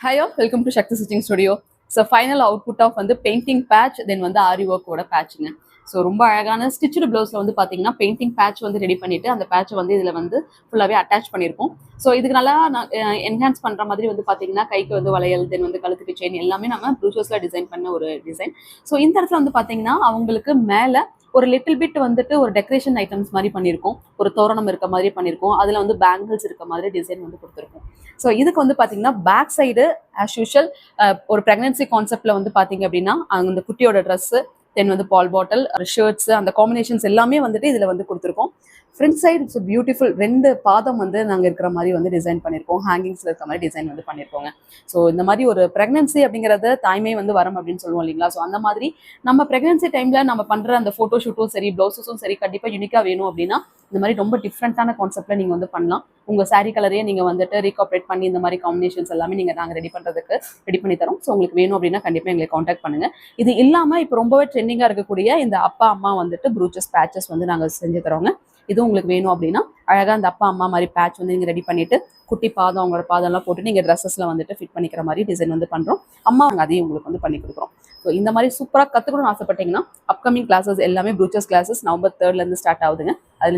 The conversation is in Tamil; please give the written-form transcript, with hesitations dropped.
Hi all, welcome to Shakti Stitching Studio. So final output of வந்து பெயிண்டிங் பேட்ச் தென் வந்து ஆரி ஒர்க்கோட பேட்சுங்க. ஸோ ரொம்ப அழகான ஸ்டிச்சுடு ப்ளவுஸில் வந்து பார்த்தீங்கன்னா பெயிண்டிங் பேட்ச் வந்து ரெடி பண்ணிட்டு அந்த பேட்சை வந்து இதில் வந்து ஃபுல்லாகவே அட்டாச் பண்ணியிருக்கோம். ஸோ இதுக்கு நல்லா நான் என்ஹான்ஸ் பண்ணுற மாதிரி வந்து பார்த்தீங்கன்னா கைக்கு வந்து வளையல் தென் வந்து கழுத்துக்கு செயின் எல்லாமே நம்ம ப்ரூச்சஸில் டிசைன் பண்ண ஒரு டிசைன். ஸோ இந்த இடத்துல வந்து பார்த்தீங்கன்னா அவங்களுக்கு மேலே ஒரு லிட்டில் பிட் வந்துட்டு ஒரு டெக்கரேஷன் ஐட்டம்ஸ் மாதிரி பண்ணியிருக்கோம். ஒரு தோரணம் இருக்க மாதிரி பண்ணியிருக்கோம். அதில் வந்து பேங்கிள்ஸ் இருக்க மாதிரி டிசைன் வந்து கொடுத்துருக்கோம். ஸோ இதுக்கு வந்து பார்த்தீங்கன்னா பேக் சைடு ஆஸ் யூஷுவல் ஒரு ப்ரெக்னன்சி கான்செப்ட்ல வந்து பார்த்தீங்க அப்படின்னா அந்த குட்டியோட ட்ரெஸ்ஸு தென் வந்து பால் பாட்டில் ஷர்ட்ஸ் அந்த காம்பினேஷன்ஸ் எல்லாமே வந்துட்டு இதில் வந்து கொடுத்துருக்கோம். ஃப்ரண்ட் சைடு இட்ஸ் பியூட்டிஃபுல் 2 பாதம் வந்து நாங்கள் இருக்கிற மாதிரி வந்து டிசைன் பண்ணியிருக்கோம். ஹேங்கிங்ஸில் இருக்கிற மாதிரி டிசைன் வந்து பண்ணியிருக்கோங்க. ஸோ இந்த மாதிரி ஒரு ப்ரெக்னன்சி அப்படிங்கிறது தாய்மை வந்து வரம் அப்படின்னு சொல்லுவோம் இல்லைங்களா? ஸோ அந்த மாதிரி நம்ம ப்ரெக்னன்சி டைமில் நம்ம பண்ணுற அந்த ஃபோட்டோ ஷூட்டும் சரி ப்ளவுஸஸும் சரி கண்டிப்பாக யூனிக்காக வேணும் அப்படின்னா இந்த மாதிரி ரொம்ப டிஃப்ரெண்ட்டான கான்செப்டில் நீங்கள் வந்து பண்ணலாம். உங்கள் சாரீ கலரையே நீங்கள் வந்துட்டு ரீகாப்ரேட் பண்ணி இந்த மாதிரி காம்பினேஷன்ஸ் எல்லாமே நாங்கள் ரெடி பண்ணி தரோம். ஸோ உங்களுக்கு வேணும் அப்படின்னா கண்டிப்பாக எங்களை காண்டாக்ட் பண்ணுங்கள். இது இல்லாமல் இப்போ ரொம்பவே ட்ரெண்டிங்காக இருக்கக்கூடிய இந்த அப்பா அம்மா வந்துட்டு ப்ரூச்சஸ் பேட்சஸ் வந்து நாங்கள் செஞ்சு தரோங்க. இதுவும் உங்களுக்கு வேணும் அப்படின்னா அழகாக அந்த அப்பா அம்மா மாதிரி பேட்ச் வந்து நீங்கள் ரெடி பண்ணிட்டு குட்டி பாதம் அவங்களோட பாதம்லாம் போட்டு நீங்கள் ட்ரெஸ்ஸஸில் வந்துட்டு ஃபிட் பண்ணிக்கிற மாதிரி டிசைன் வந்து பண்ணுறோம். அம்மா அவங்க அதையும் உங்களுக்கு வந்து பண்ணி கொடுக்குறோம். ஸோ இந்த மாதிரி சூப்பராக கற்றுக்கணும்னு ஆசைப்பட்டீங்கன்னா அப்கமிங் கிளாஸஸ் எல்லாமே ப்ரூச்சஸ் கிளாஸஸ் November 3 ஸ்டார்ட் ஆகுதுங்க. அதில்